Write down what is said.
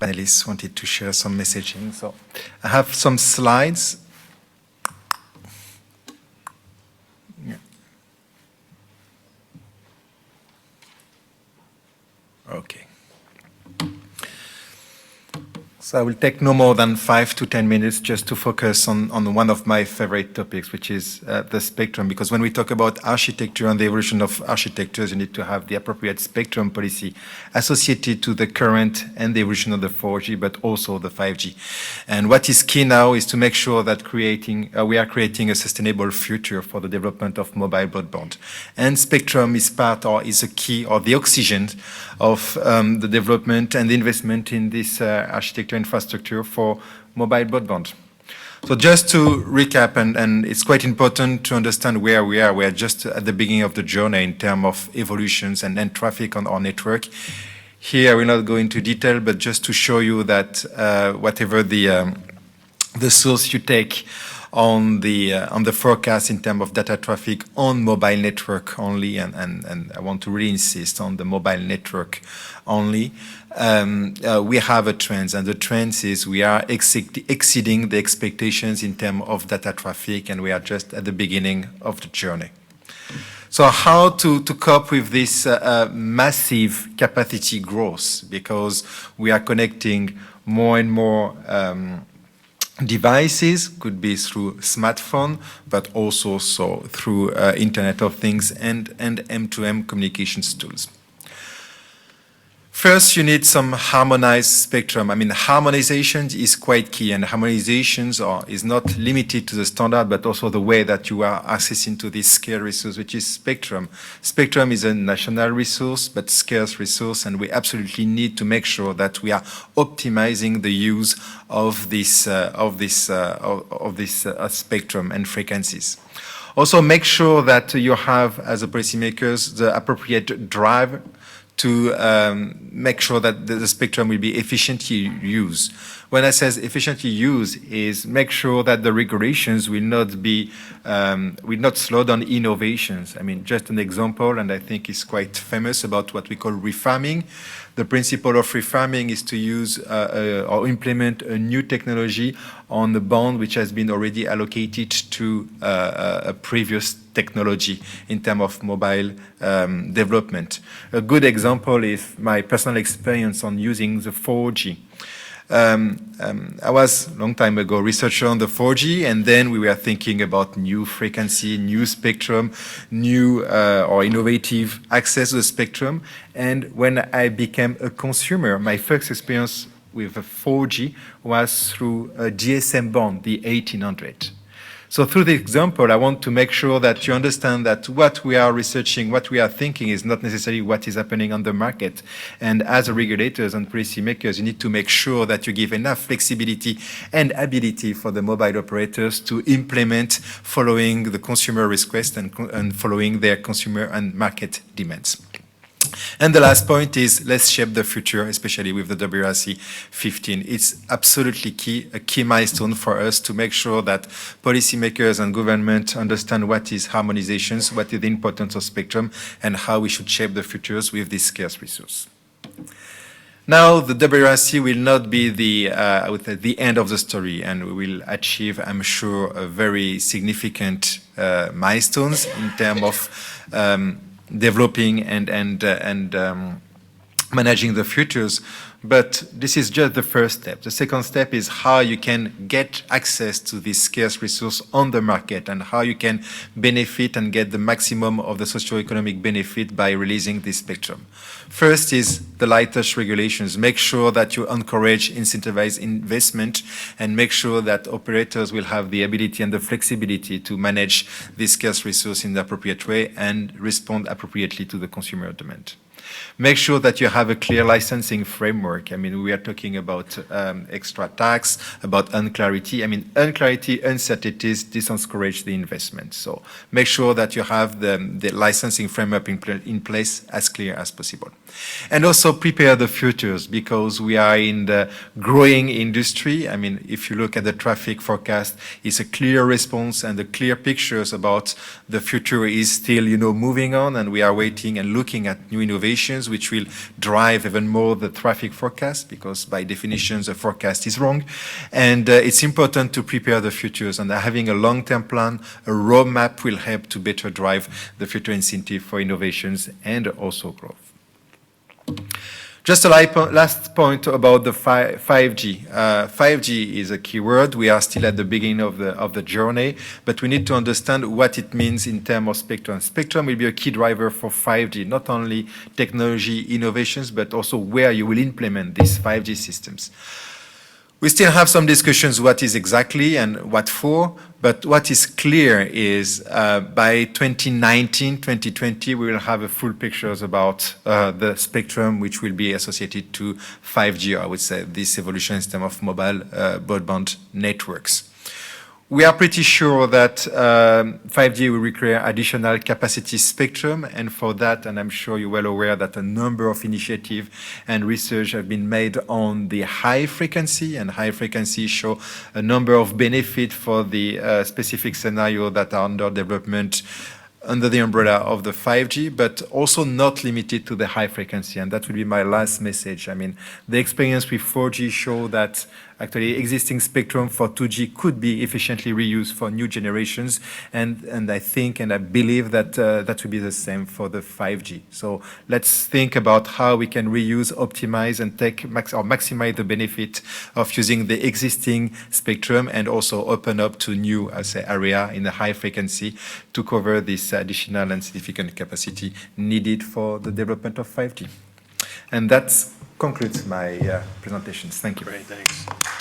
panelists wanted to share some messaging. So I have some slides. Yeah. Okay. So I will take no more than 5 to 10 minutes just to focus on one of my favorite topics, which is the spectrum. Because when we talk about architecture and the evolution of architectures, you need to have the appropriate spectrum policy associated to the current and the evolution of the 4G, but also the 5G. And what is key now is to make sure that we are creating a sustainable future for the development of mobile broadband. And spectrum is part or is a key or the oxygen of the development and the investment in this architecture infrastructure for mobile broadband. So just to recap, and it's quite important to understand where we are. We are just at the beginning of the journey in terms of evolutions and traffic on our network. Here, I will not go into detail, but just to show you that whatever the source you take on the forecast in terms of data traffic on mobile network only, and I want to really insist on the mobile network only, we have a trend, and the trend is we are exceeding the expectations in terms of data traffic, and we are just at the beginning of the journey. So how to cope with this massive capacity growth, because we are connecting more and more devices, could be through smartphone, but also through Internet of Things and M2M communications tools. First, you need some harmonized spectrum. I mean, harmonization is quite key, and harmonization is not limited to the standard, but also the way that you are accessing to this scarce resource, which is spectrum. Spectrum is a national resource, but scarce resource, and we absolutely need to make sure that we are optimizing the use of this spectrum and frequencies. Also, make sure that you have, as a policymakers, the appropriate drive to make sure that the spectrum will be efficiently used. When I say efficiently used, is make sure that the regulations will not slow down innovations. I mean, just an example, and I think it's quite famous about what we call refarming. The principle of refarming is to use or implement a new technology on the band which has been already allocated to a previous technology in terms of mobile development. A good example is my personal experience on using the 4G. I was a long time ago researcher on the 4G, and then we were thinking about new frequency, new spectrum, new or innovative access to the spectrum. And when I became a consumer, my first experience with 4G was through a GSM band, the 1800. So through the example, I want to make sure that you understand that what we are researching, what we are thinking is not necessarily what is happening on the market. And as regulators and policymakers, you need to make sure that you give enough flexibility and ability for the mobile operators to implement following the consumer request and following their consumer and market demands. And the last point is let's shape the future, especially with the WRC 15. It's absolutely key, a key milestone for us to make sure that policymakers and government understand what is harmonizations, what is the importance of spectrum, and how we should shape the futures with this scarce resource. Now, the WRC will not be the end of the story, and we will achieve, I'm sure, a very significant milestones in terms of developing and managing the futures. But this is just the first step. The second step is how you can get access to this scarce resource on the market and how you can benefit and get the maximum of the socio-economic benefit by releasing this spectrum. First is the light touch regulations. Make sure that you encourage, incentivize investment, and make sure that operators will have the ability and the flexibility to manage this scarce resource in the appropriate way and respond appropriately to the consumer demand. Make sure that you have a clear licensing framework. I mean, we are talking about extra tax, about unclarity. I mean, unclarity, uncertainties, discourage the investment. So make sure that you have the licensing framework in place as clear as possible. And also prepare the futures, because we are in the growing industry. I mean, if you look at the traffic forecast, it's a clear response and the clear pictures about the future is still, moving on, and we are waiting and looking at new innovations conditions, which will drive even more the traffic forecast, because by definition, the forecast is wrong. And it's important to prepare the futures, and having a long-term plan, a roadmap will help to better drive the future incentive for innovations and also growth. Just a last point about the 5G. 5G is a key word. We are still at the beginning of the journey, but we need to understand what it means in terms of spectrum. Spectrum will be a key driver for 5G, not only technology innovations, but also where you will implement these 5G systems. We still have some discussions what is exactly and what for, but what is clear is by 2019, 2020, we will have a full pictures about the spectrum which will be associated to 5G, I would say, this evolution in terms of mobile broadband networks. We are pretty sure that 5G will require additional capacity spectrum, and for that, and I'm sure you're well aware that a number of initiatives and research have been made on the high frequency, and high frequency show a number of benefits for the specific scenario that are under development under the umbrella of the 5G, but also not limited to the high frequency, and that will be my last message. I mean, the experience with 4G show that actually existing spectrum for 2G could be efficiently reused for new generations, and I think and I believe that that will be the same for the 5G. So let's think about how we can reuse, optimize, and maximize the benefit of using the existing spectrum, and also open up to new, area in the high frequency to cover this additional and significant capacity needed for the development of 5G. And that concludes my presentations. Thank you. Great, thanks.